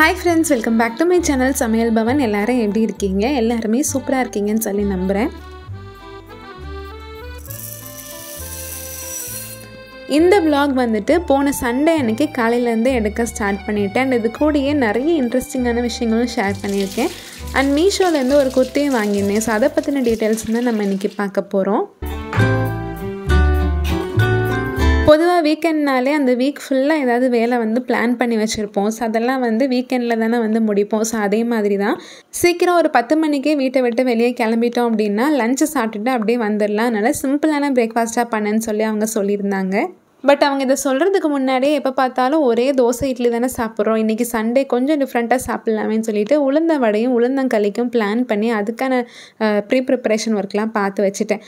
Hi friends, welcome back to my channel samayalbhavan. எல்லாரும் எப்படி இருக்கீங்க? எல்லாரும் சூப்பரா இருக்கீங்கன்னு சொல்லி நம்புறேன். இந்த vlog வந்துட்டு போன சண்டே அன்னைக்கு காலையில இருந்து எடுக்க ஸ்டார்ட் பண்ணிட்டேன். and இது கூடயே நிறைய இன்ட்ரஸ்டிங்கான விஷயங்களும் ஷேர் பண்ணியிருக்கேன். and மீஷோல இருந்து ஒரு kurti வாங்கினேன். சோ அத பத்தின டீடைல்ஸ் தான் நம்ம இன்னைக்கு பார்க்க போறோம். பொதுவா வீக்கெண்ட்னாலே அந்த வீக் ஃபுல்லா ஏதாவது வேலை வந்து பிளான் பண்ணி வச்சிருப்போம். சோ அதெல்லாம் வந்து வீக்கெண்ட்ல தான வந்து முடிப்போம். சோ அதே மாதிரி தான் சீக்கிரம் ஒரு 10 மணிக்கே வீட்டை விட்டு வெளியே கிளம்பிட்டோம் அப்படினா லஞ்ச் சாப்பிட்டுட்டு அப்படியே வந்துடலாம். அதனால சிம்பிளான பிரேக்ஃபாஸ்டா பண்ணேன்னு சொல்லி அவங்க சொல்லியிருந்தாங்க. பட் அவங்க இதை சொல்கிறதுக்கு முன்னாடியே எப்போ பார்த்தாலும் ஒரே தோசை இட்லி தானே சாப்பிட்றோம், இன்றைக்கி சண்டே கொஞ்சம் டிஃப்ரெண்ட்டாக சாப்பிட்லாமேன்னு சொல்லிட்டு உளுந்த வடையும் உளுந்தங்களிக்கும் பிளான் பண்ணி அதுக்கான ப்ரிப்ரேஷன் ஒர்க்லாம் பார்த்து வச்சுட்டேன்.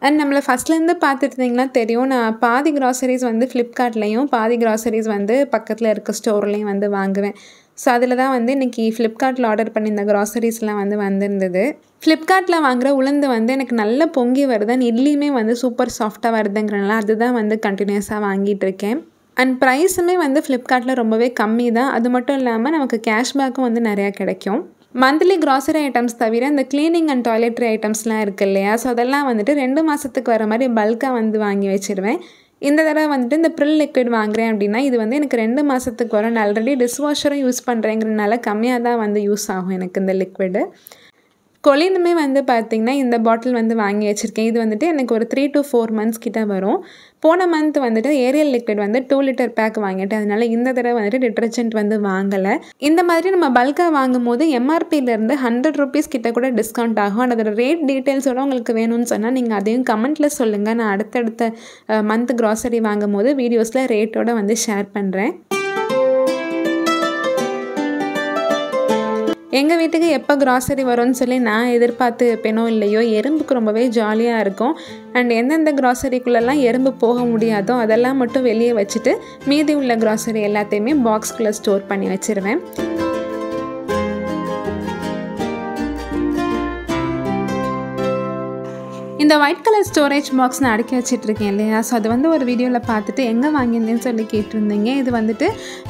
அண்ட் நம்மளை ஃபஸ்ட்லேருந்து பார்த்துருந்தீங்கன்னா தெரியும், நான் பாதி க்ராசரிஸ் வந்து ஃப்ளிப்கார்ட்லேயும் பாதி க்ராசரிஸ் வந்து பக்கத்தில் இருக்க ஸ்டோர்லேயும் வந்து வாங்குவேன். ஸோ அதில் தான் வந்து இன்றைக்கி ஃப்ளிப்கார்ட்டில் ஆர்டர் பண்ணியிருந்த க்ராசரிஸ்லாம் வந்து வந்திருந்தது. ஃப்ளிப்கார்ட்டில் வாங்குகிற உளுந்து வந்து எனக்கு நல்ல பொங்கி வருது, இட்லியுமே வந்து சூப்பர் சாஃப்டாக வருதுங்கிறனால அதுதான் வந்து கண்டினியூஸாக வாங்கிட்டு இருக்கேன். அண்ட் ப்ரைஸுமே வந்து ஃப்ளிப்கார்ட்டில் ரொம்பவே கம்மி தான். அது மட்டும் இல்லாமல் நமக்கு கேஷ்பேக்கும் வந்து நிறையா கிடைக்கும். மந்த்லி க்ராசரி ஐட்டம்ஸ் தவிர இந்த க்ளீனிங் அண்ட் டாய்லெட்ரி ஐட்டம்ஸ்லாம் இருக்குது இல்லையா, ஸோ அதெல்லாம் வந்துட்டு 2 மாதத்துக்கு வர மாதிரி பல்காக வந்து வாங்கி வச்சுருவேன். இந்த தடவை வந்துட்டு இந்த ப்ரில் லிக்விட் வாங்குறேன் அப்படின்னா இது வந்து எனக்கு 2 மாதத்துக்கு வரும். நான் ஆல்ரெடி டிஷ்வாஷரும் யூஸ் பண்ணுறேங்கிறதுனால கம்மியாக தான் வந்து யூஸ் ஆகும் எனக்கு இந்த லிக்விடு. கொலினுமே வந்து பார்த்திங்கன்னா இந்த பாட்டில் வந்து வாங்கி வச்சுருக்கேன். இது வந்துட்டு எனக்கு ஒரு 3 to 4 months கிட்ட வரும். போன மந்த் வந்துட்டு ஏரியல் லிக்விட் வந்து 2 liter பேக் வாங்கிட்டேன். அதனால இந்த தடவை வந்துட்டு டிட்டர்ஜென்ட் வந்து வாங்கலை. இந்த மாதிரி நம்ம பல்காக வாங்கும் போது எம்ஆர்பியிலேருந்து 100 rupees கிட்ட கூட டிஸ்கவுண்ட் ஆகும். அண்ட் அதோட ரேட் டீட்டெயில்ஸோட உங்களுக்கு வேணும்னு சொன்னால் நீங்கள் அதையும் கமெண்ட்டில் சொல்லுங்கள். நான் அடுத்தடுத்த மந்த் க்ராசரி வாங்கும் போது வீடியோஸில் ரேட்டோட வந்து ஷேர் பண்ணுறேன். எங்கள் வீட்டுக்கு எப்போ க்ராசரி வரும்னு சொல்லி நான் எதிர்பார்த்து இருப்பேனோ இல்லையோ, எறும்புக்கு ரொம்பவே ஜாலியாக இருக்கும். அண்ட் எந்தெந்த க்ராசரிக்குள்ளெல்லாம் எறும்பு போக முடியாதோ அதெல்லாம் மட்டும் வெளியே வச்சுட்டு மீதி உள்ள க்ராசரி எல்லாத்தையுமே பாக்ஸ்குள்ளே ஸ்டோர் பண்ணி வச்சுருவேன். இந்த ஒயிட் கலர் ஸ்டோரேஜ் பாக்ஸ் நான் அடுக்கி வச்சிட்ருக்கேன் இல்லையா, ஸோ அது வந்து ஒரு வீடியோவில் பார்த்துட்டு எங்கே வாங்கியிருந்தேன்னு சொல்லி கேட்டிருந்தீங்க. இது வந்துட்டு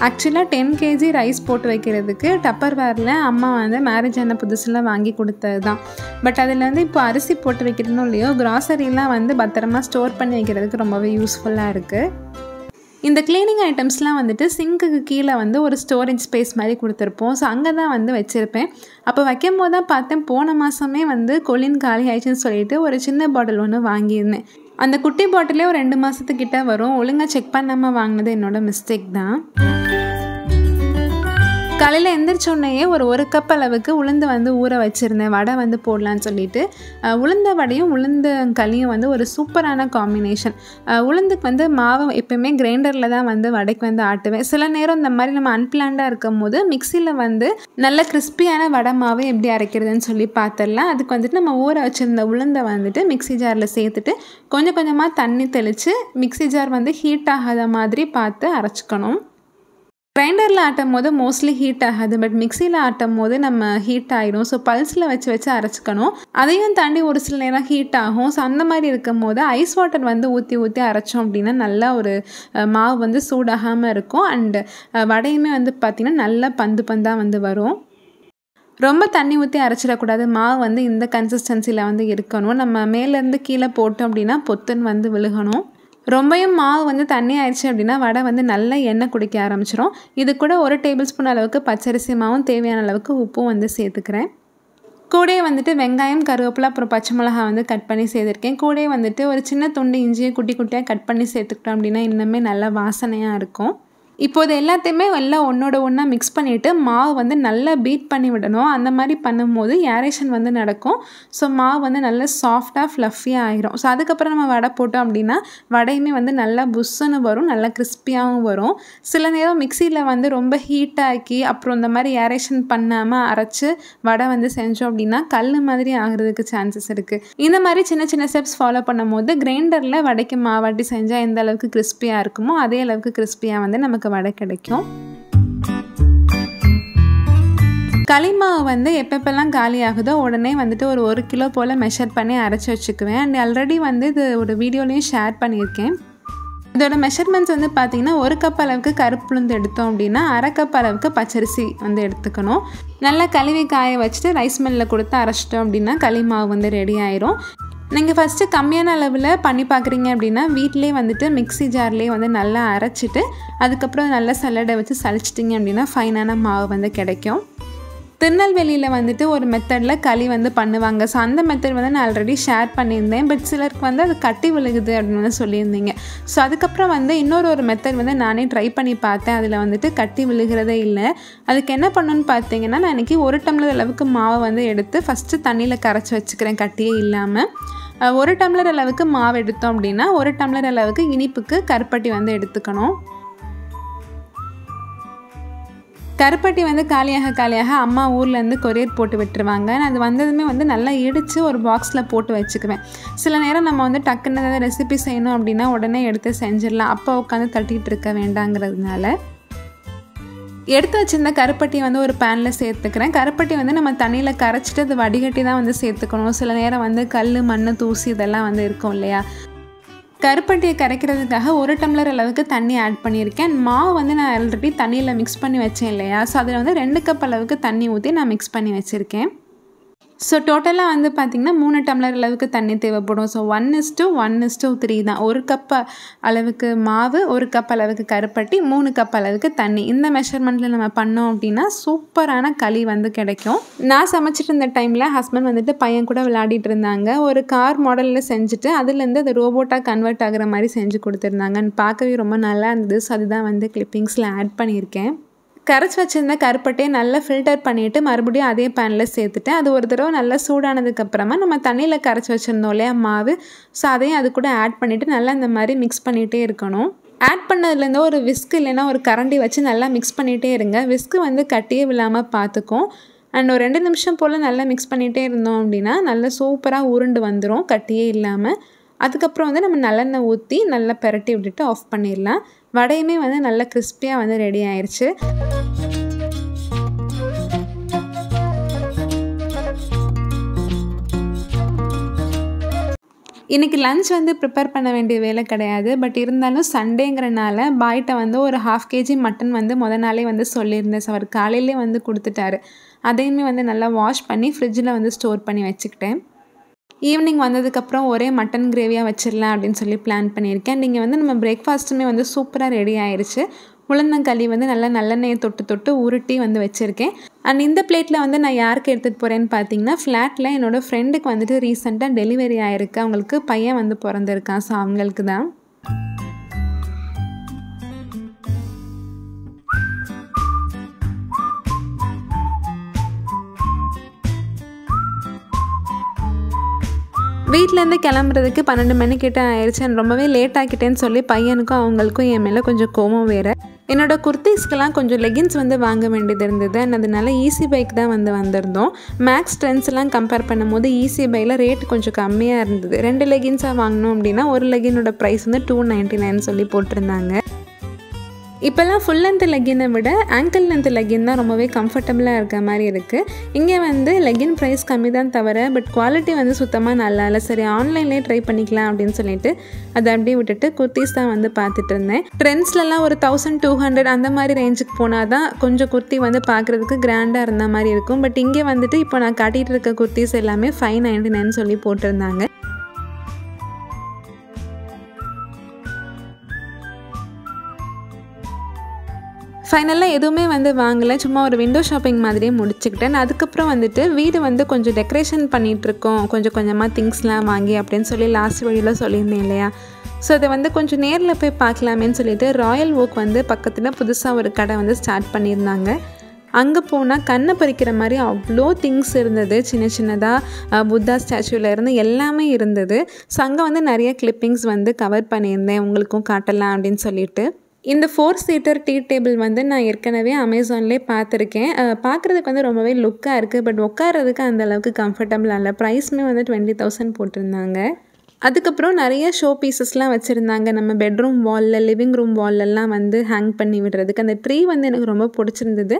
ஆக்சுவலாக 10 kg ரைஸ் போட்டு வைக்கிறதுக்கு டப்பர்வேரில் அம்மா வந்து மேரேஜ் ஆன புதுசில் வாங்கி கொடுத்தது தான். பட் அதில் வந்து இப்போ அரிசி போட்டு வைக்கிறதுனோ இல்லையோ க்ராசரிலாம் வந்து பத்திரமா ஸ்டோர் பண்ணி வைக்கிறதுக்கு ரொம்பவே யூஸ்ஃபுல்லாக இருக்குது. இந்த க்ளீனிங் ஐட்டம்ஸ்லாம் வந்துட்டு சிங்க்குக்கு கீழே வந்து ஒரு ஸ்டோரேஜ் ஸ்பேஸ் மாதிரி கொடுத்துருப்போம். ஸோ அங்கே தான் வந்து வச்சுருப்பேன். அப்போ வைக்கும் போது தான் பார்த்தேன் போன மாதமே வந்து கொலின் காலி ஆயிடுச்சுன்னு சொல்லிட்டு ஒரு சின்ன பாட்டில் ஒன்று வாங்கியிருந்தேன். அந்த குட்டி பாட்டிலே ஒரு 2 மாதத்துக்கிட்ட வரும். ஒழுங்காக செக் பண்ணாமல் வாங்கினது என்னோட மிஸ்டேக் தான். காலையில் எந்திரிச்சோன்னையே ஒரு கப் அளவுக்கு உளுந்து வந்து ஊற வச்சுருந்தேன் வடை வந்து போடலான்னு சொல்லிட்டு. உளுந்த வடையும் உளுந்த களியும் வந்து ஒரு சூப்பரான காம்பினேஷன். உளுந்துக்கு வந்து மாவு எப்போயுமே கிரைண்டரில் தான் வந்து வடைக்கு வந்து ஆட்டுவேன். சில நேரம் இந்த மாதிரி நம்ம அன்பிளான்டாக இருக்கும் போது மிக்சியில் வந்து நல்ல கிறிஸ்பியான வடை மாவு எப்படி அரைக்கிறதுன்னு சொல்லி பார்த்துடலாம். அதுக்கு வந்துட்டு நம்ம ஊற வச்சுருந்த உளுந்தை வந்துட்டு மிக்சி ஜாரில் சேர்த்துட்டு கொஞ்சம் கொஞ்சமாக தண்ணி தெளித்து மிக்சி ஜார் வந்து ஹீட் ஆகாத மாதிரி பார்த்து அரைச்சிக்கணும். கிரைண்டரில் ஆட்டும் போது மோஸ்ட்லி ஹீட் ஆகாது, பட் மிக்சியில் ஆட்டும் போது நம்ம ஹீட் ஆகிடும். ஸோ பல்ஸில் வச்சு அரைச்சிக்கணும். அதையும் தாண்டி ஒரு சில நேரம் ஹீட் ஆகும். ஸோ அந்த மாதிரி இருக்கும் போது ஐஸ் வாட்டர் வந்து ஊற்றி அரைச்சோம் அப்படின்னா நல்லா ஒரு மாவு வந்து சூடாகாமல் இருக்கும். அண்டு வடையுமே வந்து பார்த்திங்கன்னா நல்லா பந்தாக வந்து வரும். ரொம்ப தண்ணி ஊற்றி அரைச்சிடக்கூடாது. மாவு வந்து இந்த கன்சிஸ்டன்சியில் வந்து இருக்கணும். நம்ம மேலேருந்து கீழே போட்டோம் அப்படின்னா பொத்துன்னு வந்து விழுகணும். ரொம்பவும் மாவு வந்து தண்ணி ஆயிடுச்சு அப்படின்னா வடை வந்து நல்லா எண்ணெய் குடிக்க ஆரம்பிச்சிடும். இது கூட 1 tablespoon அளவுக்கு பச்சரிசி மாவும் தேவையான அளவுக்கு உப்பும் வந்து சேர்த்துக்கிறேன். கூடயே வந்துட்டு வெங்காயம், கருவேப்பிலை, அப்புறம் பச்சை மிளகா வந்து கட் பண்ணி சேர்த்துருக்கேன். கூடயே வந்துட்டு ஒரு சின்ன துண்டு இஞ்சியை குட்டி குட்டியாக கட் பண்ணி சேர்த்துக்கிட்டோம் அப்படின்னா இன்னுமே நல்லா வாசனையாக இருக்கும். இப்போது எல்லாத்தையுமே எல்லாம் ஒன்றோட ஒன்றா மிக்ஸ் பண்ணிவிட்டு மாவு வந்து நல்லா பீட் பண்ணி விடணும். அந்த மாதிரி பண்ணும்போது ஏரேஷன் வந்து நடக்கும். ஸோ மாவு வந்து நல்லா சாஃப்டாக ஃப்ளஃபியாக ஆகிரும். ஸோ அதுக்கப்புறம் நம்ம வடை போட்டோம் அப்படின்னா வடையுமே வந்து நல்லா புஷ்ஷுன்னு வரும், நல்லா கிறிஸ்பியாகவும் வரும். சில நேரம் மிக்சியில் வந்து ரொம்ப ஹீட் ஆக்கி அப்புறம் இந்த மாதிரி ஏரேஷன் பண்ணாமல் அரைச்சி வடை வந்து செஞ்சோம் அப்படின்னா கல் மாதிரி ஆகிறதுக்கு சான்சஸ் இருக்குது. இந்த மாதிரி சின்ன சின்ன ஸ்டெப்ஸ் ஃபாலோ பண்ணும் போது கிரைண்டரில் வடைக்கு மாவாட்டி செஞ்சால் எந்த அளவுக்கு கிறிஸ்பியாக இருக்குமோ அதே அளவுக்கு கிறிஸ்பியாக வந்து நமக்கு வடை கிடைக்கும். களிமாவு வந்து எப்பப்பெல்லாம் காலி ஆகுதோ உடனே வந்துட்டு ஒரு 1 கிலோ போல் மெஷர் பண்ணி அரைச்சி வச்சுக்குவேன். அண்ட் ஆல்ரெடி வந்து இது ஒரு வீடியோலையும் ஷேர் பண்ணியிருக்கேன். இதோட மெஷர்மெண்ட்ஸ் வந்து பார்த்திங்கன்னா 1 கப் அளவுக்கு கருப்பு உளுந்து எடுத்தோம் அப்படின்னா 1/2 கப் அளவுக்கு பச்சரிசி வந்து எடுத்துக்கணும். நல்லா கழுவி காய வச்சுட்டு ரைஸ் மில்லில் கொடுத்து அரைச்சிட்டோம் அப்படின்னா களி மாவு வந்து ரெடி ஆயிரும். நீங்கள் ஃபஸ்ட்டு கம்மியான அளவில் பண்ணி பார்க்குறீங்க அப்படின்னா வீட்டிலே வந்துட்டு மிக்ஸி ஜார்லேயே வந்து நல்லா அரைச்சிட்டு அதுக்கப்புறம் நல்லா சல்லடை வச்சு சளிச்சிட்டிங்க அப்படின்னா ஃபைனான மாவு வந்து கிடைக்கும். திருநெல்வேலியில் வந்துட்டு ஒரு மெத்தடில் களி வந்து பண்ணுவாங்க. ஸோ அந்த மெத்தட் வந்து நான் ஆல்ரெடி ஷேர் பண்ணியிருந்தேன். பட் சிலருக்கு வந்து அது கட்டி விழுகுது அப்படின்னு வந்து சொல்லியிருந்தீங்க. ஸோ அதுக்கப்புறம் வந்து இன்னொரு மெத்தட் வந்து நானே ட்ரை பண்ணி பார்த்தேன். அதில் வந்துட்டு கட்டி விழுகிறதே இல்லை. அதுக்கு என்ன பண்ணணும்னு பார்த்தீங்கன்னா, நான் இன்றைக்கி 1 டம்ளர் அளவுக்கு மாவை வந்து எடுத்து ஃபஸ்ட்டு தண்ணியில் கரைச்சி வச்சுக்கிறேன் கட்டியே இல்லாமல். 1 டம்ளர் அளவுக்கு மாவு எடுத்தோம் அப்படின்னா 1 டம்ளர் அளவுக்கு இனிப்புக்கு கருப்பட்டி வந்து எடுத்துக்கணும். கருப்பட்டி வந்து காலியாக அம்மா ஊர்லேருந்து கொரியர் போட்டு விட்டுருவாங்க. நான் அது வந்ததுமே வந்து நல்லா இடித்து ஒரு பாக்ஸில் போட்டு வச்சுக்குவேன். சில நேரம் நம்ம வந்து டக்குன்னு ஏதாவது ரெசிபி செய்யணும் அப்படின்னா உடனே எடுத்து செஞ்சிடலாம். அப்போ உட்காந்து தட்டிகிட்டு இருக்க வேண்டாங்கிறதுனால எடுத்து வச்சுருந்த கருப்பட்டி வந்து ஒரு பேனில் சேர்த்துக்கிறேன். கருப்பட்டி வந்து நம்ம தண்ணியில் கரைச்சிட்டு அது வடிகட்டி தான் வந்து சேர்த்துக்கணும். சில நேரம் வந்து கல், மண், தூசி இதெல்லாம் வந்து இருக்கும் இல்லையா. கருப்பட்டியை கரைக்கிறதுக்காக 1 டம்ளர் அளவுக்கு தண்ணி ஆட் பண்ணியிருக்கேன். மாவு வந்து நான் ஆல்ரெடி தண்ணியில் மிக்ஸ் பண்ணி வச்சேன் இல்லையா. ஸோ அதில் வந்து 2 கப் அளவுக்கு தண்ணி ஊற்றி நான் மிக்ஸ் பண்ணி வச்சுருக்கேன். ஸோ டோட்டலாக வந்து பார்த்திங்கன்னா 3 டம்ளர் அளவுக்கு தண்ணி தேவைப்படும். ஸோ 1:1:3 தான். 1 கப் அளவுக்கு மாவு, 1 கப் அளவுக்கு கருப்பட்டி, 3 கப் அளவுக்கு தண்ணி. இந்த மெஷர்மெண்ட்டில் நம்ம பண்ணோம் அப்படின்னா சூப்பரான களி வந்து கிடைக்கும். நான் சமைச்சிட்டு இருந்த டைமில் ஹஸ்பண்ட் வந்துட்டு பையன் கூட விளையாடிட்டு இருந்தாங்க. ஒரு கார் மாடலில் செஞ்சுட்டு அதுலேருந்து அது ரோபோட்டாக கன்வெர்ட் ஆகிற மாதிரி செஞ்சு கொடுத்துருந்தாங்க. பார்க்கவே ரொம்ப நல்லா இருந்தது. ஸோ அதுதான் வந்து கிளிப்பிங்ஸில் ஆட் பண்ணியிருக்கேன். கரைச்சி வச்சுருந்த கருப்பட்டையை நல்லா ஃபில்டர் பண்ணிவிட்டு மறுபடியும் அதே பேனில் சேர்த்துட்டேன். அது ஒரு தடவை நல்லா சூடானதுக்கப்புறமா நம்ம தண்ணியில் கரைச்சி வச்சுருந்தோம் இல்லையா மாவு. ஸோ அதையும் அது கூட ஆட் பண்ணிவிட்டு நல்லா இந்த மாதிரி மிக்ஸ் பண்ணிகிட்டே இருக்கணும். ஆட் பண்ணதுலேருந்து ஒரு விஸ்க் இல்லைன்னா ஒரு கரண்டி வச்சு நல்லா மிக்ஸ் பண்ணிகிட்டே இருங்க. விஸ்க்கு வந்து கட்டியே விழாமல் பார்த்துக்கும். அண்ட் ஒரு 2 நிமிஷம் போல் நல்லா மிக்ஸ் பண்ணிகிட்டே இருந்தோம் அப்படின்னா நல்லா சூப்பராக உருண்டு வந்துடும் கட்டியே இல்லாமல். அதுக்கப்புறம் வந்து நம்ம நல்லெண்ணெய் ஊற்றி நல்லா பெரட்டி விட்டுட்டு ஆஃப் பண்ணிடலாம். வடையுமே வந்து நல்லா கிறிஸ்பியாக வந்து ரெடி ஆயிடுச்சு. இன்றைக்கி லன்ச் வந்து ப்ரிப்பேர் பண்ண வேண்டிய வேலை கிடையாது. பட் இருந்தாலும் சண்டேங்கிறனால பாய்கிட்ட வந்து ஒரு 1/2 kg மட்டன் வந்து நாளே வந்து சொல்லியிருந்தேன். ஸோ அவர் காலையிலே வந்து கொடுத்துட்டாரு. அதையுமே வந்து நல்லா வாஷ் பண்ணி ஃப்ரிட்ஜில் வந்து ஸ்டோர் பண்ணி வச்சுக்கிட்டேன். ஈவினிங் வந்ததுக்கப்புறம் ஒரே மட்டன் கிரேவியாக வச்சிடலாம் அப்படின்னு சொல்லி பிளான் பண்ணியிருக்கேன். நீங்கள் வந்து நம்ம பிரேக்ஃபாஸ்ட்டுமே வந்து சூப்பராக ரெடி ஆயிடுச்சு. உளுந்தங்களி வந்து நல்லா நல்லெண்ணெயை தொட்டு உருட்டி வந்து வச்சுருக்கேன். அண்ட் இந்த பிளேட்டில் வந்து நான் யாருக்கு எடுத்துகிட்டு போகிறேன்னு பார்த்தீங்கன்னா, ஃப்ளாட்டில் என்னோடய ஃப்ரெண்டுக்கு வந்துட்டு ரீசெண்டாக டெலிவரி ஆகிருக்கு. அவங்களுக்கு பையன் வந்து பிறந்திருக்கான். ஸோ அவங்களுக்கு தான். வீட்டிலேருந்து கிளம்புறதுக்கு 12 மணிக்கிட்ட ஆயிடுச்சு. அண்ட் ரொம்பவே லேட் ஆக்கிட்டேன்னு சொல்லி பையனுக்கும் அவங்களுக்கும் என் மேலே கொஞ்சம் கோவம் வேறு. என்னோடய குர்த்திஸ்க்கெலாம் கொஞ்சம் லெகின்ஸ் வந்து வாங்க வேண்டியது இருந்தது. அண்ட் அதனால ஈஸி பைக் தான் வந்து வந்திருந்தோம். மேக்ஸ் ட்ரெண்ட்ஸ்லாம் கம்பேர் பண்ணும்போது ஈஸி பையில் ரேட் கொஞ்சம் கம்மியாக இருந்தது. 2 லெகின்ஸாக வாங்கினோம் அப்படின்னா ஒரு லெகினோட ப்ரைஸ் வந்து 299 சொல்லி போட்டிருந்தாங்க. இப்போல்லாம் ஃபுல் லென்த் லெகினை விட ஆங்கிள் லென்த் லெகின் தான் ரொம்பவே கம்ஃபர்டபுளாக இருக்க மாதிரி இருக்குது. இங்கே வந்து லெகின் ப்ரைஸ் கம்மி தான் தவிர பட் குவாலிட்டி வந்து சுத்தமாக நல்லா இல்லை. சரி ஆன்லைன்லேயே ட்ரை பண்ணிக்கலாம் அப்படின்னு சொல்லிட்டு அதை அப்படியே விட்டுட்டு குர்த்திஸ் தான் வந்து பார்த்துட்டு இருந்தேன். ட்ரெண்ட்ஸ்லலாம் ஒரு 1200 அந்த மாதிரி ரேஞ்சுக்கு போனால் தான் கொஞ்சம் குர்த்தி வந்து பார்க்குறதுக்கு கிராண்டாக இருந்த மாதிரி இருக்கும். பட் இங்கே வந்துட்டு இப்போ நான் காட்டிகிட்டு இருக்க குர்த்திஸ் எல்லாமே 599 சொல்லி போட்டிருந்தாங்க. ஃபைனலாக எதுவுமே வந்து வாங்கலை. சும்மா ஒரு விண்டோ ஷாப்பிங் மாதிரியே முடிச்சுக்கிட்டேன். அதுக்கப்புறம் வந்துட்டு வீடு வந்து கொஞ்சம் டெக்கரேஷன் பண்ணிகிட்ருக்கோம். கொஞ்சமாக திங்ஸ்லாம் வாங்கி அப்படின்னு சொல்லி லாஸ்ட் வீடியோவில் சொல்லியிருந்தேன் இல்லையா. ஸோ அதை வந்து கொஞ்சம் நேரில் போய் பார்க்கலாமேன்னு சொல்லிட்டு R.Y.U வந்து பக்கத்தில் புதுசாக ஒரு கடை வந்து ஸ்டார்ட் பண்ணியிருந்தாங்க. அங்கே போனால் கண்ணை பறிக்கிற மாதிரி அவ்வளோ திங்ஸ் இருந்தது. சின்னதாக புத்தா ஸ்டாச்சுவிலேருந்து எல்லாமே இருந்தது. ஸோ அங்கே வந்து நிறைய கிளிப்பிங்ஸ் வந்து கவர் பண்ணியிருந்தேன், உங்களுக்கும் காட்டலாம் அப்படின்னு சொல்லிட்டு. இந்த 4 சீட்டர் டீ டேபிள் வந்து நான் ஏற்கனவே அமேசான்லேயே பார்த்துருக்கேன். பார்க்குறதுக்கு வந்து ரொம்பவே லுக்காக இருக்குது. பட் உட்காரதுக்கு அந்தளவுக்கு கம்ஃபர்டபுளாக இல்லை. ப்ரைஸுமே வந்து 20,000 போட்டிருந்தாங்க. அதுக்கப்புறம் நிறைய ஷோ பீசஸ்லாம் வச்சுருந்தாங்க. நம்ம பெட்ரூம் வாலில், லிவிங் ரூம் வால்லெல்லாம் வந்து ஹேங் பண்ணி விடுறதுக்கு. அந்த ட்ரீ வந்து எனக்கு ரொம்ப பிடிச்சிருந்தது.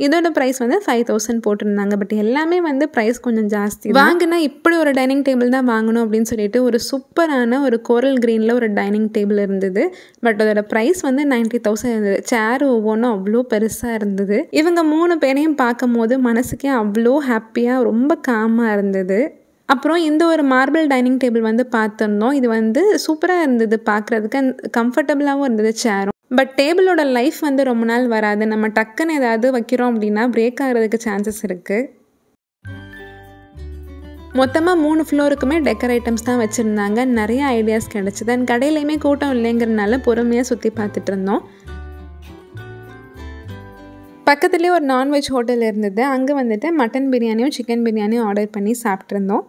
இதோட ப்ரைஸ் வந்து 5000 போட்டிருந்தாங்க. பட் எல்லாமே வந்து ப்ரைஸ் கொஞ்சம் ஜாஸ்தி. வாங்கினா இப்படி ஒரு டைனிங் டேபிள் தான் வாங்கணும் அப்படின்னு சொல்லிட்டு ஒரு சூப்பரான ஒரு கோரல் க்ரீனில் ஒரு டைனிங் டேபிள் இருந்தது. பட் அதோட ப்ரைஸ் வந்து 90,000 இருந்தது. சேர் ஒவ்வொன்றும் அவ்வளோ பெருசாக இருந்தது. இவங்க 3 பேரையும் பார்க்கும் போது மனசுக்கே அவ்வளோ ஹாப்பியாக ரொம்ப காமாக இருந்தது. அப்புறம் இந்த ஒரு மார்பிள் டைனிங் டேபிள் வந்து பார்த்துருந்தோம். இது வந்து சூப்பராக இருந்தது பார்க்குறதுக்கு, கம்ஃபர்டபுளாகவும் இருந்தது சேரும். பட் டேபிளோட லைஃப் வந்து ரொம்ப நாள் வராது. நம்ம டக்குன்னு ஏதாவது வைக்கிறோம் அப்படின்னா பிரேக் ஆகிறதுக்கு சான்சஸ் இருக்குது. மொத்தமாக 3 ஃப்ளோருக்குமே டெக்கர் ஐட்டம்ஸ் தான் வச்சுருந்தாங்க. நிறைய ஐடியாஸ் கிடச்சிது. அண்ட் கடையிலையுமே கூட்டம் இல்லைங்கிறதுனால பொறுமையாக சுற்றி பார்த்துட்டு இருந்தோம். பக்கத்துலேயே ஒரு நான்வெஜ் ஹோட்டல் இருந்தது. அங்கே வந்துட்டு மட்டன் பிரியாணியும் சிக்கன் பிரியாணியும் ஆர்டர் பண்ணி சாப்பிட்ருந்தோம்.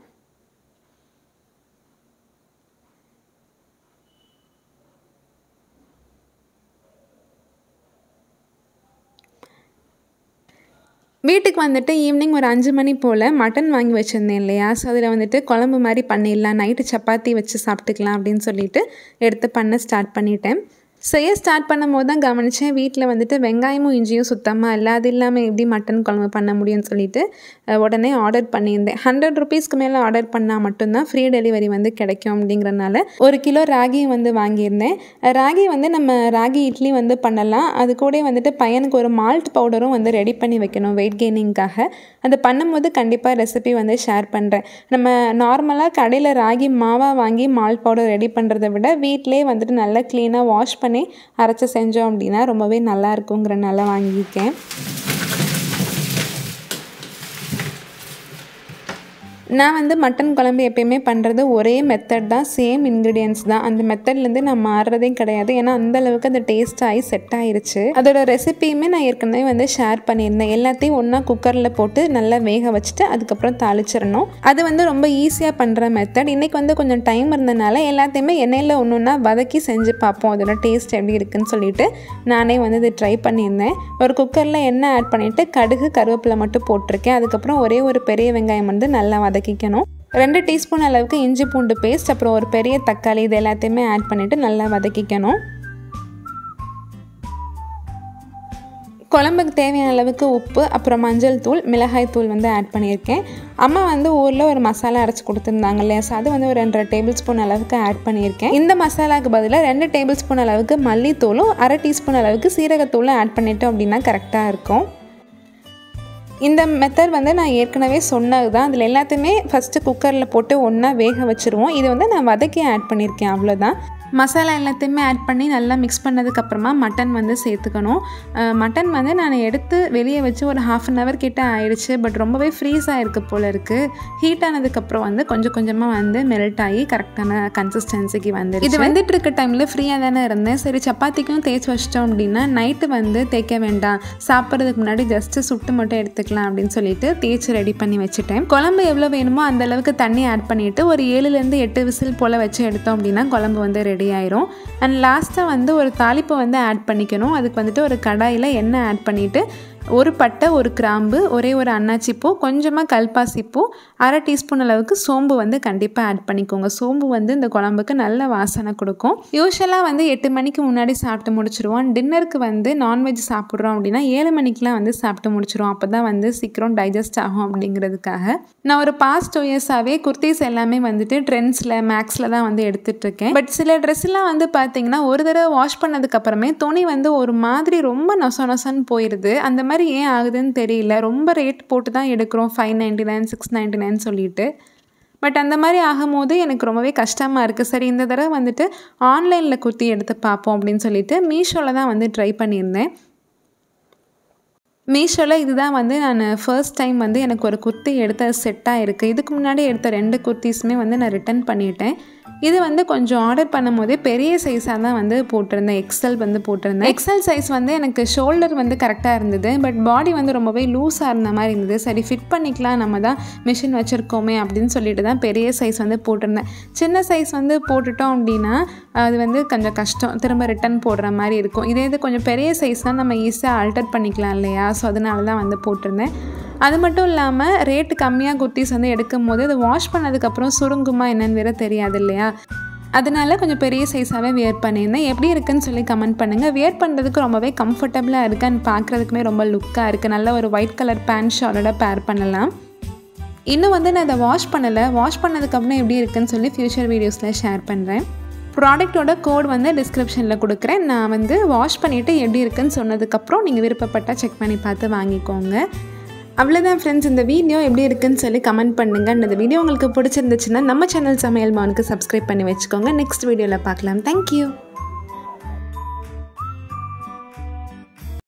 வீட்டுக்கு வந்துட்டு ஈவினிங் ஒரு 5 மணி போல் மட்டன் வாங்கி வச்சுருந்தேன் இல்லையா, ஸோ அதில் வந்துட்டு குழம்பு மாதிரி பண்ணிடலாம், நைட்டு சப்பாத்தி வச்சு சாப்பிட்டுக்கலாம் அப்படின்னு சொல்லிட்டு எடுத்து பண்ண ஸ்டார்ட் பண்ணிட்டேன். செய்ய ஸ்டார்ட் பண்ணும் போது தான் கவனித்தேன், வீட்டில் வந்துட்டு வெங்காயமும் இஞ்சியும் சுத்தமாக இல்லை. அது இல்லாமல் எப்படி மட்டன் குழம்பு பண்ண முடியும்னு சொல்லிட்டு உடனே ஆர்டர் பண்ணியிருந்தேன். 100 ருபீஸ்க்கு மேலே ஆர்டர் பண்ணால் மட்டும்தான் ஃப்ரீ டெலிவரி வந்து கிடைக்கும் அப்படிங்கிறனால 1 கிலோ ராகி வந்து வாங்கியிருந்தேன். ராகி வந்து நம்ம ராகி இட்லி வந்து பண்ணலாம். அது கூட வந்துட்டு பையனுக்கு ஒரு மால்ட் பவுடரும் வந்து ரெடி பண்ணி வைக்கணும் வெயிட் கெய்னிங்காக. அது பண்ணும்போது கண்டிப்பாக ரெசிபி வந்து ஷேர் பண்ணுறேன். நம்ம நார்மலாக கடையில் ராகி மாவாக வாங்கி மால்ட் பவுடர் ரெடி பண்ணுறதை விட வீட்டிலே வந்துட்டு நல்லா க்ளீனாக வாஷ் பண்ணி அரைச்சி செஞ்சோம் அப்படின்னா ரொம்பவே நல்லா இருக்குங்கிறனால வாங்கியிருக்கேன். நான் வந்து மட்டன் குழம்பு எப்பயுமே பண்ணுறது ஒரே மெத்தட் தான், சேம் இன்க்ரீடியன்ஸ் தான். அந்த மெத்தட்லேருந்து நான் மாறுறதே கிடையாது. ஏன்னா அந்தளவுக்கு அந்த டேஸ்ட் ஆகி செட் ஆகிருச்சு. அதோட ரெசிபியுமே நான் ஏற்கனவே வந்து ஷேர் பண்ணியிருந்தேன். எல்லாத்தையும் ஒன்றா குக்கரில் போட்டு நல்லா வேக வச்சுட்டு அதுக்கப்புறம் தாளிச்சிடணும். அது வந்து ரொம்ப ஈஸியாக பண்ணுற மெத்தட். இன்றைக்கி வந்து கொஞ்சம் டைம் இருந்தனால எல்லாத்தையுமே எண்ணெயில் ஒன்று ஒன்றா வதக்கி செஞ்சு பார்ப்போம் அதோட டேஸ்ட் எப்படி இருக்குதுன்னு சொல்லிட்டு நானே வந்து இது ட்ரை பண்ணியிருந்தேன். ஒரு குக்கரில் எண்ணெய் ஆட் பண்ணிவிட்டு கடுகு கருவேப்பிலை மட்டும் போட்டிருக்கேன். அதுக்கப்புறம் ஒரே ஒரு பெரிய வெங்காயம் வந்து நல்லா வதக்கிக்கணும். 2 டீஸ்பூன் அளவுக்கு இஞ்சி பூண்டு பேஸ்ட், அப்புறம் ஒரு பெரிய தக்காளி, இது எல்லாத்தையுமே ஆட் பண்ணிவிட்டு நல்லா வதக்கிக்கணும். குழம்புக்கு தேவையான அளவுக்கு உப்பு, அப்புறம் மஞ்சள் தூள், மிளகாய் தூள் வந்து ஆட் பண்ணியிருக்கேன். அம்மா வந்து ஊரில் ஒரு மசாலா அரைச்சி கொடுத்துருந்தாங்க இல்லையா, ஸோ அது வந்து ஒரு 2 டேபிள் ஸ்பூன் அளவுக்கு ஆட் பண்ணியிருக்கேன். இந்த மசாலாவுக்கு பதிலாக 2 டேபிள் ஸ்பூன் அளவுக்கு மல்லித்தூளும் 1/2 டீஸ்பூன் அளவுக்கு சீரகத்தூளும் ஆட் பண்ணிட்டோம் அப்படின்னா கரெக்டாக இருக்கும். இந்த மெத்தட் வந்து நான் ஏற்கனவே சொன்னது தான். அதில் எல்லாத்தையுமே ஃபஸ்ட்டு குக்கரில் போட்டு ஒன்றா வேக வச்சுருவோம். இது வந்து நான் வதக்கி ஆட் பண்ணியிருக்கேன், அவ்வளோதான். மசாலா எல்லாத்தையுமே ஆட் பண்ணி நல்லா மிக்ஸ் பண்ணதுக்கப்புறமா மட்டன் வந்து சேர்த்துக்கணும். மட்டன் வந்து நான் எடுத்து வெளியே வச்சு ஒரு 1/2 hour கிட்ட ஆயிடுச்சு. பட் ரொம்பவே ஃப்ரீஸ் ஆகிருக்கு போல் இருக்குது. ஹீட் ஆனதுக்கப்புறம் வந்து கொஞ்சம் கொஞ்சமாக வந்து மெல்ட் ஆகி கரெக்டான கன்சிஸ்டன்சிக்கு வந்து இது வந்துட்டு இருக்க டைமில் ஃப்ரீயாக தானே இருந்தேன். சரி சப்பாத்திக்கும் தேய்ச்சி வச்சிட்டோம் அப்படின்னா நைட்டு வந்து தேய்க்க வேண்டாம், சாப்பிட்றதுக்கு முன்னாடி ஜஸ்ட்டு சுட்டு மட்டும் எடுத்துக்கலாம் அப்படின்னு சொல்லிட்டு தேய்ச்சி ரெடி பண்ணி வச்சுட்டேன். குழம்பு எவ்வளோ வேணுமோ அந்தளவுக்கு தண்ணி ஆட் பண்ணிவிட்டு ஒரு 7 to 8 விசில் போல் வச்சு எடுத்தோம் அப்படின்னா குழம்பு வந்து ரெடி ஆயிரும். அண்ட் லாஸ்ட்டாக வந்து ஒரு தாளிப்பை வந்து ஆட் பண்ணிக்கணும். அதுக்கு வந்துட்டு ஒரு கடாயில் எண்ணெய் ஆட் பண்ணிவிட்டு ஒரு பட்டை, ஒரு கிராம்பு, ஒரே ஒரு அன்னாச்சிப்பூ, கொஞ்சமாக கல்பாசிப்பூ, 1/2 டீஸ்பூன் அளவுக்கு சோம்பு வந்து கண்டிப்பாக ஆட் பண்ணிக்கோங்க. சோம்பு வந்து இந்த குழம்புக்கு நல்ல வாசனை கொடுக்கும். யூஸ்வலாக வந்து 8 மணிக்கு முன்னாடி சாப்பிட்டு முடிச்சிடுவோம். டின்னருக்கு வந்து நான்வெஜ் சாப்பிட்றோம் அப்படின்னா 7 மணிக்கெலாம் வந்து சாப்பிட்டு முடிச்சிடுவோம். அப்போ தான் வந்து சீக்கிரம் டைஜஸ்ட் ஆகும் அப்படிங்கிறதுக்காக. நான் ஒரு பாஸ்ட் 2 இயர்ஸாகவே குர்த்திஸ் எல்லாமே வந்துட்டு ட்ரெண்ட்ஸில் மேக்ஸில் தான் வந்து எடுத்துகிட்ருக்கேன். பட் சில ட்ரெஸ்லாம் வந்து பார்த்திங்கன்னா ஒரு தடவை வாஷ் பண்ணதுக்கப்புறமே துணி வந்து ஒரு மாதிரி ரொம்ப நொசன்னு போயிடுது. அந்த மாதிரி ஏன் ஆகுதுன்னு தெரியல. ரொம்ப ரேட் போட்டு தான் எடுக்கிறோம், 599, 699 சொல்லிட்டு. பட் அந்த மாதிரி ஆகும்போது எனக்கு ரொம்பவே கஷ்டமாக இருக்குது. சரி இந்த தடவை வந்துட்டு ஆன்லைனில் குர்த்தி எடுத்து பார்ப்போம் அப்படின்னு சொல்லிட்டு மீஷோவில் தான் வந்து ட்ரை பண்ணியிருந்தேன். மீஷோவில் இதுதான் வந்து நான் ஃபர்ஸ்ட் டைம் வந்து எனக்கு ஒரு குர்த்தி எடுத்த செட்டாக இருக்குது. இதுக்கு முன்னாடி எடுத்த 2 குர்த்திஸுமே வந்து நான் ரிட்டன் பண்ணிட்டேன். இது வந்து கொஞ்சம் ஆர்டர் பண்ணும் போதே பெரிய சைஸாக தான் வந்து போட்டிருந்தேன். எக்ஸல் வந்து போட்டிருந்தேன். எக்ஸல் சைஸ் வந்து எனக்கு ஷோல்டர் வந்து கரெக்டாக இருந்தது. பட் பாடி வந்து ரொம்பவே லூஸாக இருந்த மாதிரி இருந்தது. சரி ஃபிட் பண்ணிக்கலாம், நம்ம தான் மிஷின் வச்சுருக்கோமே அப்படின்னு சொல்லிட்டு தான் பெரிய சைஸ் வந்து போட்டிருந்தேன். சின்ன சைஸ் வந்து போட்டுட்டோம் அப்படின்னா அது வந்து கொஞ்சம் கஷ்டம், திரும்ப ரிட்டன் போடுற மாதிரி இருக்கும். இதே இது கொஞ்சம் பெரிய சைஸ் தான் நம்ம ஈஸியாக ஆல்டர் பண்ணிக்கலாம் இல்லையா, ஸோ அதனால தான் வந்து போட்டிருந்தேன். அது மட்டும் இல்லாமல் ரேட்டு கம்மியாக குர்த்திஸ் வந்து எடுக்கும் போது அது வாஷ் பண்ணதுக்கப்புறம் சுருங்குமா என்னன்னு வேறு தெரியாது இல்லையா. அதனால கொஞ்சம் பெரிய சைஸாகவே வியர் பண்ணியிருந்தேன். எப்படி இருக்குன்னு சொல்லி கமெண்ட் பண்ணுங்கள். வியர் பண்ணுறதுக்கு ரொம்பவே கம்ஃபர்டபுளாக இருக்குது அண்ட் பார்க்குறதுக்குமே ரொம்ப லுக்காக இருக்குது. நல்ல ஒரு ஒயிட் கலர் பேண்ட் ஷாலோட பேர் பண்ணலாம். இன்னும் வந்து நான் இதை வாஷ் பண்ணலை. வாஷ் பண்ணதுக்கப்புறம் எப்படி இருக்குன்னு சொல்லி ஃப்யூச்சர் வீடியோஸில் ஷேர் பண்ணுறேன். ப்ராடக்ட்டோட கோட் வந்து டிஸ்கிரிப்ஷனில் கொடுக்குறேன். நான் வந்து வாஷ் பண்ணிவிட்டு எப்படி இருக்குன்னு சொன்னதுக்கப்புறம் நீங்கள் விருப்பப்பட்டால் செக் பண்ணி பார்த்து வாங்கிக்கோங்க. அவ்வளோதான் ஃப்ரெண்ட்ஸ். இந்த வீடியோ எப்படி இருக்குன்னு சொல்லி கமெண்ட் பண்ணுங்கள். இந்த வீடியோ உங்களுக்கு பிடிச்சிருந்துச்சுன்னா நம்ம சேனல் சமையல்பவனுக்கு சப்ஸ்கிரைப் பண்ணி வச்சுக்கோங்க. நெக்ஸ்ட் வீடியோவில் பார்க்கலாம். தேங்க்யூ.